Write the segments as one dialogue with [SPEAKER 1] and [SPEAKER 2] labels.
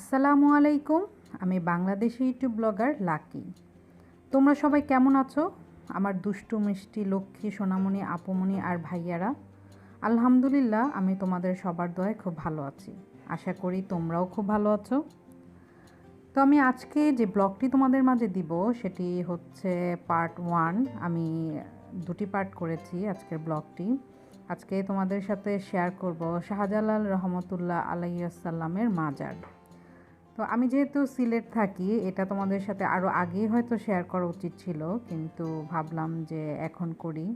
[SPEAKER 1] আসসালামু আলাইকুম। আমি বাংলাদেশি ইউটিউব ব্লগার লাকি। তোমরা সবাই কেমন আছো? আমার দুষ্টু মিষ্টি লক্ষ্মী সোনামণি আপুমণি আর ভাইয়ারা, আলহামদুলিল্লাহ আমি তোমাদের সবার দয়ায় খুব ভালো আছি। আশা করি তোমরাও খুব ভালো আছো। তো আমি আজকে যে ব্লগটি তোমাদের মাঝে দিব সেটি হচ্ছে পার্ট 1। আমি দুটি পার্ট করেছি আজকের ব্লগটি। আজকে তোমাদের সাথে শেয়ার করব শাহজালাল রহমতুল্লাহ আলাইহিসসালামের মাজার। তো আমি যেহেতু সিলেট থাকি, এটা তোমাদের সাথে আরও আগেই হয়তো শেয়ার করা উচিত ছিল, কিন্তু ভাবলাম যে এখন করি।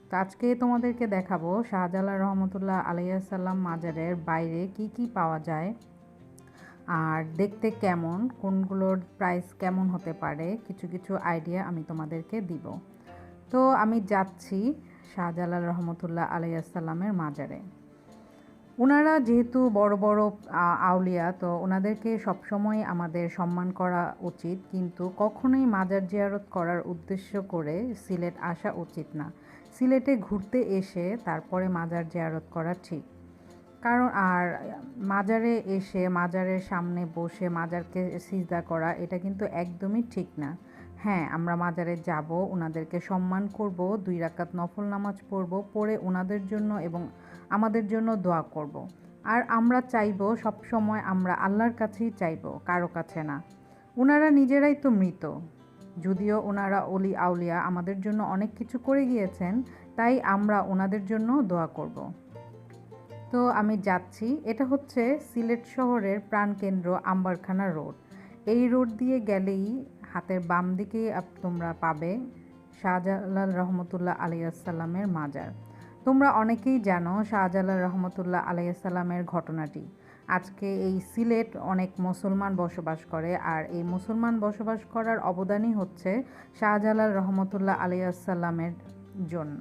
[SPEAKER 1] তো আজকে তোমাদেরকে দেখাবো শাহজালাল রহমতুল্লাহ আলাইহিসসালাম মাজারের বাইরে কি কি পাওয়া যায় আর দেখতে কেমন, কোনগুলোর প্রাইস কেমন হতে পারে, কিছু কিছু আইডিয়া আমি তোমাদেরকে দিব। তো আমি যাচ্ছি শাহজালাল রহমতুল্লাহ আলাইহিসসালামের মাজারে। ওনারা যেহেতু বড় বড় আউলিয়া, তো ওনাদেরকে সবসময় আমাদের সম্মান করা উচিত, কিন্তু কখনোই মাজার জিয়ারত করার উদ্দেশ্য করে সিলেট আসা উচিত না। সিলেটে ঘুরতে এসে তারপরে মাজার জিয়ারত করা ঠিক। কারণ আর মাজারে এসে মাজারের সামনে বসে মাজারকে সিজদা করা এটা কিন্তু একদমই ঠিক না। হ্যাঁ, আমরা মাজারে যাব, ওনাদেরকে সম্মান করব, 2 রাকাত নফল নামাজ পড়ব, পড়ে ওনাদের জন্য এবং আমাদের জন্য দোয়া করব। আর আমরা চাইবো সবসময় আমরা আল্লাহর কাছেই চাইবো, কারো কাছে না। ওনারা নিজেরাই তো মৃত, যদিও ওনারা অলি আউলিয়া আমাদের জন্য অনেক কিছু করে গিয়েছেন, তাই আমরা ওনাদের জন্য দোয়া করব। তো আমি যাচ্ছি, এটা হচ্ছে সিলেট শহরের প্রাণকেন্দ্র আম্বারখানা রোড। এই রোড দিয়ে গেলেই হাতের বাম দিকেই তোমরা পাবে শাহজালাল রহমতুল্লাহ আলাইহিসসালামের মাজার। তোমরা অনেকেই জানো শাহজালাল রহমতুল্লাহ আলাইহিসসালামের ঘটনাটি। আজকে এই সিলেট অনেক মুসলমান বসবাস করে, আর এই মুসলমান বসবাস করার অবদানই হচ্ছে শাহজালাল রহমতুল্লাহ আলাইহিসসালামের জন্য।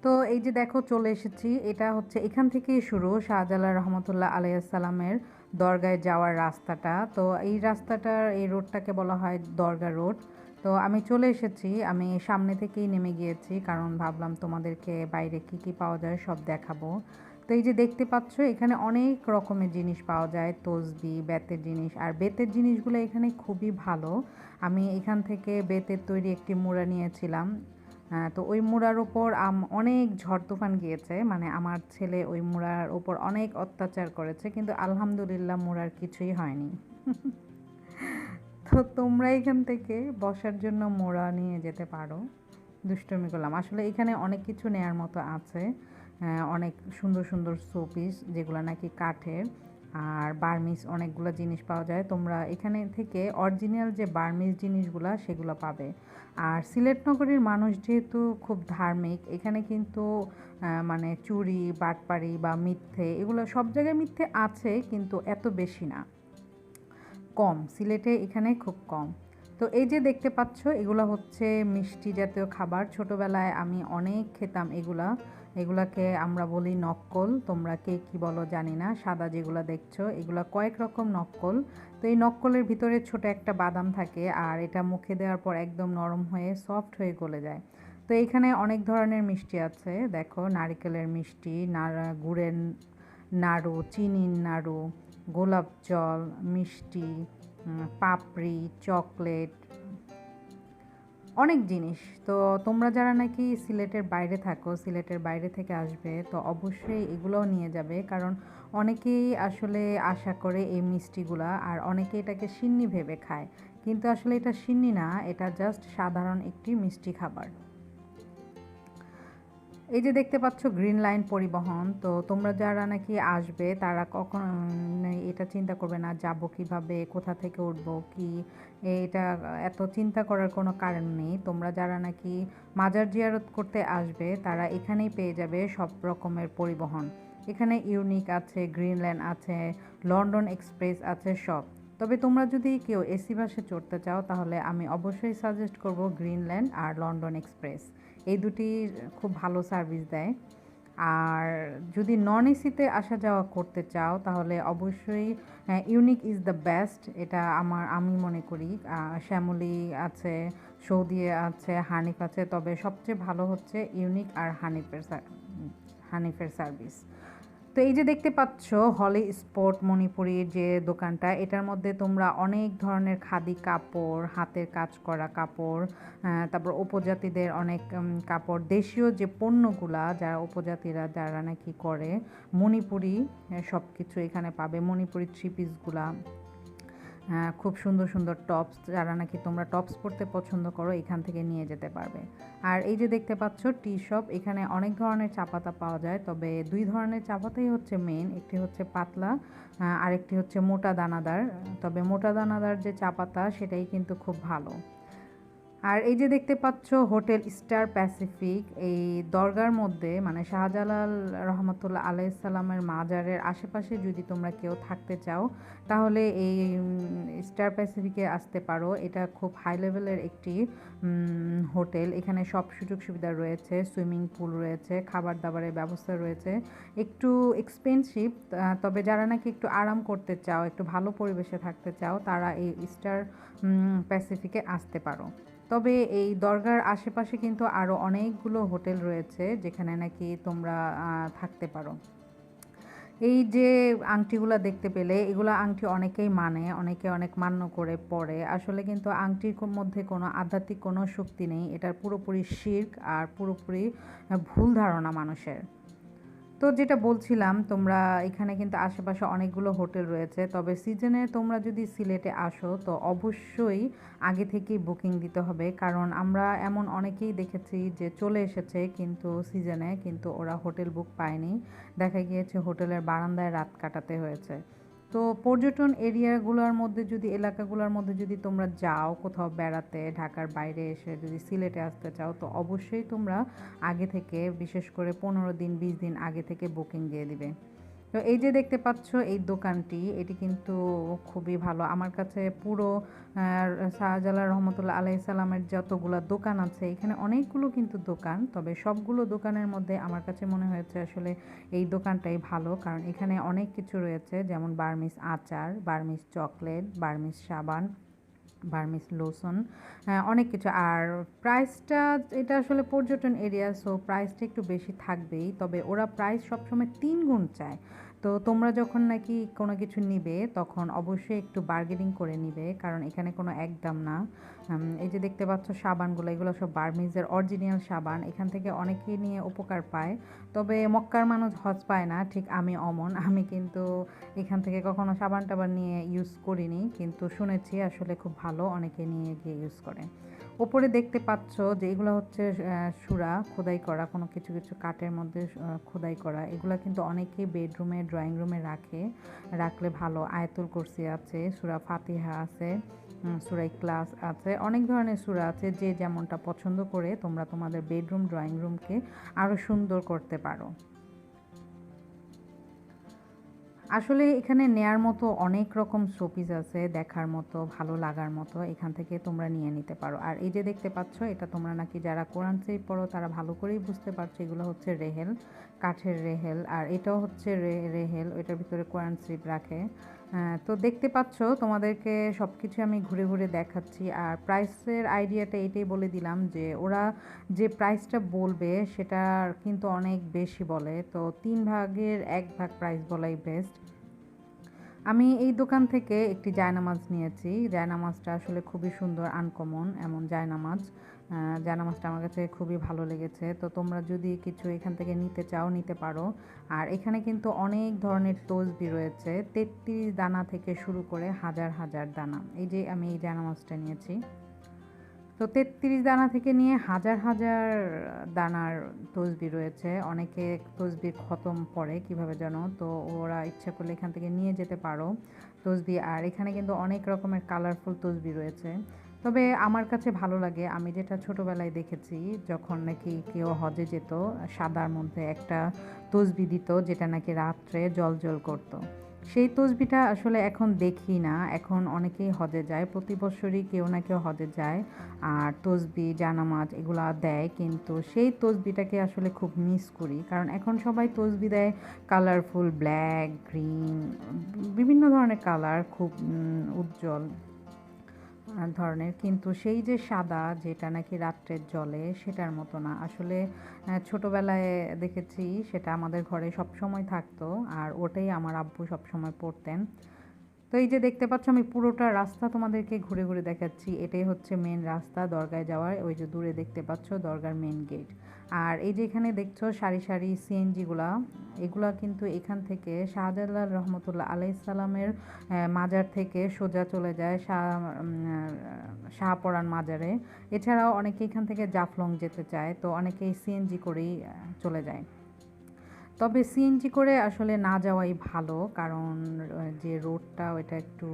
[SPEAKER 1] তো এই যে দেখো চলে এসেছি, এটা হচ্ছে এখান থেকেই শুরু শাহজালাল রহমতুল্লাহ আলাইহিসসালামের দরগায় যাওয়ার রাস্তাটা। তো এই রাস্তাটার এই রোডটাকে বলা হয় দরগা রোড। তো আমি চলে এসেছি, আমি সামনে থেকেই নেমে গিয়েছি, কারণ ভাবলাম তোমাদেরকে বাইরে কি কি পাওয়া যায় সব দেখাবো। তো এই যে দেখতে পাচ্ছ এখানে অনেক রকমের জিনিস পাওয়া যায়, তসবি, বেতের জিনিস। আর বেতের জিনিসগুলো এখানে খুবই ভালো। আমি এখান থেকে বেতের তৈরি একটি মুড়া নিয়েছিলাম। তো ওই মুড়ার ওপর অনেক ঝড় তুফান গিয়েছে, মানে আমার ছেলে ওই মুড়ার ওপর অনেক অত্যাচার করেছে, কিন্তু আলহামদুলিল্লাহ মুড়ার কিছুই হয়নি। তো তোমরা এখান থেকে বসার জন্য মোড়া নিয়ে যেতে পারো। দুষ্টমি করলাম, আসলে এখানে অনেক কিছু নেয়ার মতো আছে। অনেক সুন্দর সুন্দর শোপিস যেগুলো নাকি কাঠের, আর বার্মিস অনেকগুলো জিনিস পাওয়া যায়। তোমরা এখানে থেকে অরিজিনাল যে বার্মিস জিনিসগুলো সেগুলো পাবে। আর সিলেট নগরীর মানুষ যেহেতু খুব ধার্মিক, এখানে কিন্তু মানে চুরি বাটপাড়ি বা মিথ্যে এগুলো সব জায়গায় মিথ্যে আছে, কিন্তু এত বেশি না, কম। সিলেটে এখানে খুব কম। তো এই যে দেখতে পাচ্ছ এগুলো হচ্ছে মিষ্টি জাতীয় খাবার। ছোটোবেলায় আমি অনেক খেতাম এগুলাকে আমরা বলি নক্কল। তোমরা কে কী বলো জানি না। সাদা যেগুলো দেখছো এগুলো কয়েক রকম নক্কল। তো এই নক্কলের ভিতরে ছোট একটা বাদাম থাকে, আর এটা মুখে দেওয়ার পর একদম নরম হয়ে সফট হয়ে গলে যায়। তো এইখানে অনেক ধরনের মিষ্টি আছে, দেখো নারিকেলের মিষ্টি, গুড়ের নাড়ু, চিনির নাড়ু, গোলাপ জল, মিষ্টি, পাপড়ি, চকলেট, অনেক জিনিস। তো তোমরা যারা নাকি সিলেটের বাইরে থাকো, সিলেটের বাইরে থেকে আসবে, তো অবশ্যই এগুলোও নিয়ে যাবে, কারণ অনেকেই আসলে আশা করে এই মিষ্টিগুলা, আর অনেকে এটাকে সিন্নি ভেবে খায়, কিন্তু আসলে এটা সিন্নি না, এটা জাস্ট সাধারণ একটি মিষ্টি খাবার। এই যে দেখতে পাচ্ছ গ্রিন লাইন পরিবহন। তো তোমরা যারা নাকি আসবে তারা কখন এটা চিন্তা করবে না যাব কিভাবে, কোথা থেকে উঠবো কি, এটা এত চিন্তা করার কোনো কারণ নেই। তোমরা যারা নাকি মাজার জিয়ারত করতে আসবে তারা এখানেই পেয়ে যাবে সব রকমের পরিবহন। এখানে ইউনিক আছে, গ্রিন লাইন আছে, লন্ডন এক্সপ্রেস আছে, সব। তবে তোমরা যদি কেউ এসি বাসে চড়তে চাও তাহলে আমি অবশ্যই সাজেস্ট করব গ্রিনল্যান্ড আর লন্ডন এক্সপ্রেস। এই দুটি খুব ভালো সার্ভিস দেয়। আর যদি নন এসিতে আসা যাওয়া করতে চাও তাহলে অবশ্যই ইউনিক ইজ দ্য বেস্ট, এটা আমি মনে করি। শ্যামলী আছে, সৌদি আছে, হানিফ আছে, তবে সবচেয়ে ভালো হচ্ছে ইউনিক আর হানিফের সার্ভিস। তো এই যে দেখতে পাচ্ছ হলি স্পট মণিপুরীর যে দোকানটা, এটার মধ্যে তোমরা অনেক ধরনের খাদি কাপড়, হাতের কাজ করা কাপড়, তারপর উপজাতিদের অনেক কাপড়, দেশীয় যে পণ্যগুলা যারা উপজাতিরা যারা নাকি করে মণিপুরি, সব কিছু এখানে পাবে। মণিপুরি থ্রি পিসগুলা, খুব সুন্দর সুন্দর টপস, যারা নাকি তোমরা টপস পরতে পছন্দ করো এখান থেকে নিয়ে যেতে পারবে। আর এই যে দেখতে পাচ্ছ টি শপ, এখানে অনেক ধরনের চা পাতা পাওয়া যায়, তবে দুই ধরনের চা পাতাই হচ্ছে মেন, একটি হচ্ছে পাতলা, আরেকটি হচ্ছে মোটা দানাদার। তবে মোটা দানাদার যে চা পাতা সেটাই কিন্তু খুব ভালো। আর এই যে দেখতে পাচ্ছ হোটেল স্টার প্যাসিফিক, এই দরগার মধ্যে মানে শাহজালাল রহমতুল্লাহ আলাইসাল্লামের মাজারের আশেপাশে যদি তোমরা কেউ থাকতে চাও তাহলে এই স্টার প্যাসিফিকে আসতে পারো। এটা খুব হাই লেভেলের একটি হোটেল, এখানে সব সুযোগ সুবিধা রয়েছে, সুইমিং পুল রয়েছে, খাবার দাবারের ব্যবস্থা রয়েছে। একটু এক্সপেন্সিভ, তবে যারা নাকি একটু আরাম করতে চাও, একটু ভালো পরিবেশে থাকতে চাও, তারা এই স্টার প্যাসিফিকে আসতে পারো। তবে এই দরগার আশেপাশে কিন্তু আরও অনেকগুলো হোটেল রয়েছে যেখানে নাকি তোমরা থাকতে পারো। এই যে আংটিগুলো দেখতে পেলে, এগুলো আংটি অনেকেই মানে, অনেকে অনেক মান্য করে পরে, আসলে কিন্তু আংটির মধ্যে কোনো আধ্যাত্মিক কোনো শক্তি নেই, এটার পুরোপুরি শিরক আর পুরোপুরি ভুল ধারণা মানুষের। তো যেটা বলছিলাম, তোমরা এখানে কিন্তু আশেপাশে অনেকগুলো হোটেল রয়েছে, তবে সিজনে তোমরা যদি সিলেটে আসো তো অবশ্যই আগে থেকেই বুকিং দিতে হবে, কারণ আমরা এমন অনেকেই দেখেছি যে চলে এসেছে কিন্তু সিজনে, কিন্তু ওরা হোটেল বুক পায়নি, দেখা গিয়েছে হোটেলের বারান্দায় রাত কাটাতে হয়েছে। তো পর্যটন এরিয়াগুলোর মধ্যে যদি, এলাকাগুলোর মধ্যে যদি তোমরা যাও কোথাও বেড়াতে, ঢাকার বাইরে এসে যদি সিলেটে আসতে চাও তো অবশ্যই তোমরা আগে থেকে, বিশেষ করে 15 দিন 20 দিন আগে থেকে বুকিং দিয়ে দিবে। তো এই যে দেখতে পাচ্ছ এই দোকানটি, এটি কিন্তু খুবই ভালো আমার কাছে। পুরো শাহজালাল রহমতুল্লাহ আলাইসাল্লামের যতগুলো দোকান আছে, এখানে অনেকগুলো কিন্তু দোকান, তবে সবগুলো দোকানের মধ্যে আমার কাছে মনে হয়েছে আসলে এই দোকানটাই ভালো, কারণ এখানে অনেক কিছু রয়েছে, যেমন বার্মিস আচার, বার্মিস চকলেট, বার্মিস সাবান, বার্মিস লোশন, অনেক কিছু। আর প্রাইসটা, এটা আসলে পর্যটন এরিয়া, সো প্রাইসটা একটু বেশি থাকবেই, তবে ওরা প্রাইস সবসময় 3 গুণ চায়। তো তোমরা যখন নাকি কোনো কিছু নিবে তখন অবশ্যই একটু বার্গেনিং করে নিবে, কারণ এখানে কোনো একদম না। এই যে দেখতে পাচ্ছ সাবানগুলো, এগুলো সব বার্মিজের অরিজিনাল সাবান, এখান থেকে অনেকেই নিয়ে উপকার পায়। তবে মক্কার মানুষ হজ পায় না, ঠিক আমি অমন, আমি কিন্তু এখান থেকে কখনো সাবান টাবান নিয়ে ইউজ করিনি, কিন্তু শুনেছি আসলে খুব ভালো, অনেকে নিয়ে গিয়ে ইউজ করে। ওপরে দেখতে পাচ্ছ যে এগুলো হচ্ছে সুরা খোদাই করা, কোনো কিছু কিছু কাঠের মধ্যে খোদাই করা, এগুলো কিন্তু অনেকেই বেডরুমে, ড্রয়িং রুমে রাখলে ভালো। আয়াতুল কুরসি আছে, সূরা ফাতিহা আছে, সূরা ইখলাস আছে, অনেক ধরনের সূরা আছে, যে যেমনটা পছন্দ করে তোমরা তোমাদের বেডরুম, ড্রয়িং রুমকে আরও সুন্দর করতে পারো। আসলে এখানে নেয়ার মতো অনেক রকম শোপিস আছে, দেখার মতো, ভালো লাগার মতো, এখান থেকে তোমরা নিয়ে নিতে পারো। আর এই যে দেখতে পাচ্ছ, এটা তোমরা নাকি যারা কোরআন শরীফ পড়ো তারা ভালো করেই বুঝতে পারছো, এগুলো হচ্ছে রেহেল, কাঠের রেহেল, আর এটাও হচ্ছে রেহেল, ওইটার ভিতরে কোরআন শরীফ রাখে। তো দেখতে পাচ্ছ, তোমাদেরকে সব কিছু আমি ঘুরে ঘুরে দেখাচ্ছি। আর প্রাইসের আইডিয়াটা এটাই বলে দিলাম যে ওরা যে প্রাইসটা বলবে সেটা কিন্তু অনেক বেশি বলে, তো 3 ভাগের 1 ভাগ প্রাইস বলাই বেস্ট। আমি এই দোকান থেকে একটি জায়নামাজ নিয়েছি, জায়নামাজটা আসলে খুবই সুন্দর, আনকমন এমন জায়নামাজ। জায়নামাজটা আমার কাছে খুবই ভালো লেগেছে। তো তোমরা যদি কিছু এখান থেকে নিতে চাও নিতে পারো। আর এখানে কিন্তু অনেক ধরনের তসবি রয়েছে, 33 দানা থেকে শুরু করে হাজার হাজার দানা। এই যে আমি এই জায়নামাজটা নিয়েছি, তো 33 দানা থেকে নিয়ে হাজার হাজার দানার তসবি রয়েছে। অনেকে তসবির খতম পড়ে কীভাবে যেন, তো ওরা ইচ্ছা করলে এখান থেকে নিয়ে যেতে পারো তসবি। আর এখানে কিন্তু অনেক রকমের কালারফুল তসবি রয়েছে। তবে আমার কাছে ভালো লাগে, আমি যেটা ছোটোবেলায় দেখেছি, যখন নাকি কেউ হজে যেত, সাদার মধ্যে একটা তসবি দিত যেটা নাকি রাত্রে জ্বলজ্বল করতো। সেই তসবিটা আসলে এখন দেখি না, এখন অনেকেই হজে যায়, প্রতি বছরই কেউ না কেউ হজে যায় আর তসবি, জানামাজ এগুলা দেয়, কিন্তু সেই তসবিটাকে আসলে খুব মিস করি, কারণ এখন সবাই তসবি দেয় কালারফুল, ব্ল্যাক, গ্রিন, বিভিন্ন ধরনের কালার, খুব উজ্জ্বল। ধরনের, কিন্তু সেই যে সাদা যেটা নাকি রাত্রের জলে সেটার মতো না। আসলে ছোটোবেলায় দেখেছি সেটা আমাদের ঘরে সবসময় থাকতো, আর ওটাই আমার আব্বু সবসময় পরতেন। তো এই যে দেখতে পাচ্ছ আমি পুরোটা রাস্তা তোমাদেরকে ঘুরে ঘুরে দেখাচ্ছি। এটাই হচ্ছে মেন রাস্তা দরগায় যাওয়ার। ওই যে দূরে দেখতে পাচ্ছ দরগার মেন গেট। আর এই যে এখানে দেখছো সারি সারি সিএনজিগুলা, এগুলা কিন্তু এখান থেকে শাহজালাল রহমতুল্লাহ আলাইসাল্লামের মাজার থেকে সোজা চলে যায় শাহপরান মাজারে। এছাড়াও অনেকে এখান থেকে জাফলং যেতে চায়, তো অনেকেই সিএনজি করেই চলে যায়। তবে সিএনজি করে আসলে না যাওয়াই ভালো, কারণ যে রোডটা ওইটা একটু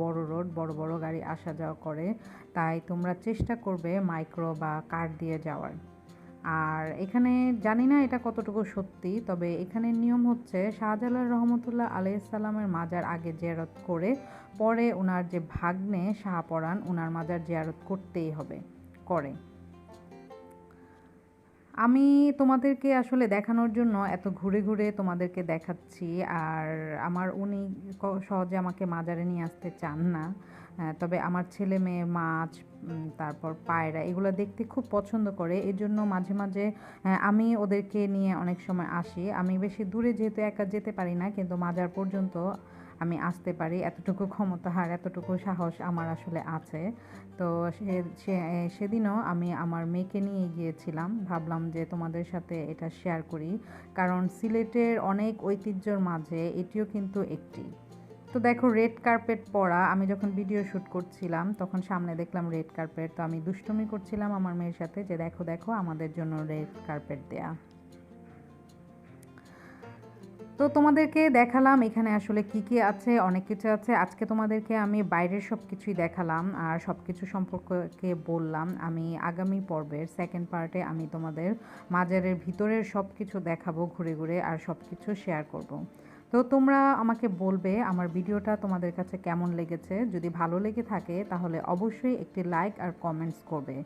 [SPEAKER 1] বড় রোড, বড় বড় গাড়ি আসা যাওয়া করে। তাই তোমরা চেষ্টা করবে মাইক্রো বা কার দিয়ে যাওয়ার। আর এখানে জানি না এটা কতটুকু সত্যি, তবে এখানে নিয়ম হচ্ছে শাহজালাল রহমতুল্লাহ আলাইসাল্লামের মাজার আগে জিয়ারত করে পরে ওনার যে ভাগ্নে শাহপরাণ ওনার মাজার জিয়ারত করতেই হবে, করে। আমি তোমাদেরকে আসলে দেখানোর জন্য এত ঘুরে ঘুরে তোমাদেরকে দেখাচ্ছি। আর আমার উনি সহজে আমাকে মাজারে নিয়ে আসতে চান না। তবে আমার ছেলে মেয়ে মাছ, তারপর পায়রা এগুলো দেখতে খুব পছন্দ করে। এই জন্য মাঝে মাঝে আমি ওদেরকে নিয়ে অনেক সময় আসি। আমি বেশি দূরে যেহেতু একা যেতে পারি না, কিন্তু মাজার পর্যন্ত আমি আসতে পারি, এতটুকু ক্ষমতা আর এতটুকু সাহস আমার আসলে আছে। তো সেদিনও আমি আমার মেয়েকে নিয়ে গিয়েছিলাম, ভাবলাম যে তোমাদের সাথে এটা শেয়ার করি, কারণ সিলেটের অনেক ঐতিহ্যর মাঝে এটিও কিন্তু একটি। তো দেখো রেড কার্পেট পরা, আমি যখন ভিডিও শ্যুট করছিলাম তখন সামনে দেখলাম রেড কার্পেট, তো আমি দুষ্টুমি করছিলাম আমার মেয়ের সাথে যে দেখো দেখো আমাদের জন্য রেড কার্পেট দেয়া। তো তোমাদেরকে দেখালাম এখানে আসলে কি কি আছে, অনেক কিছু আছে। আজকে তোমাদেরকে আমি বাইরের সব কিছুই দেখালাম আর সব কিছু সম্পর্কে বললাম। আমি আগামী পর্বের সেকেন্ড পার্টে আমি তোমাদের মাজারের ভিতরের সব কিছু দেখাবো ঘুরে ঘুরে, আর সব কিছু শেয়ার করব। তো তোমরা আমাকে বলবে আমার ভিডিওটা তোমাদের কাছে কেমন লেগেছে। যদি ভালো লেগে থাকে তাহলে অবশ্যই একটি লাইক আর কমেন্টস করবে।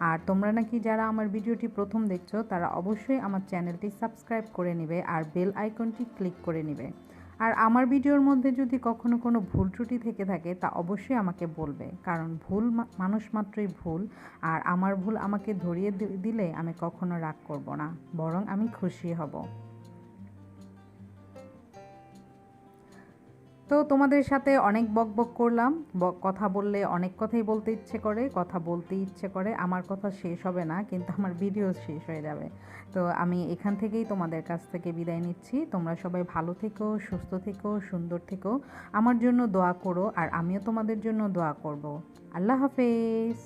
[SPEAKER 1] আর তোমরা নাকি যারা আমার ভিডিওটি প্রথম দেখছো তারা অবশ্যই আমার চ্যানেলটি সাবস্ক্রাইব করে নেবে আর বেল আইকনটি ক্লিক করে নেবে। আর আমার ভিডিওর মধ্যে যদি কখনো কোনো ভুল ত্রুটি থেকে থাকে তা অবশ্যই আমাকে বলবে, কারণ ভুল মানুষ মাত্রই ভুল। আর আমার ভুল আমাকে ধরিয়ে দিলে আমি কখনো রাগ করব না, বরং আমি খুশি হব। তো তোমাদের সাথে অনেক বকবক করলাম। কথা বললে অনেক কথাই বলতে ইচ্ছে করে, কথা বলতে ইচ্ছে করে, আমার কথা শেষ হবে না, কিন্তু আমার ভিডিও শেষ হয়ে যাবে। তো আমি এখান থেকেই তোমাদের কাছ থেকে বিদায় নিচ্ছি। তোমরা সবাই ভালো থেকো, সুস্থ থেকো, সুন্দর থেকো, আমার জন্য দোয়া করো আর আমিও তোমাদের জন্য দোয়া করব। আল্লাহ হাফেজ।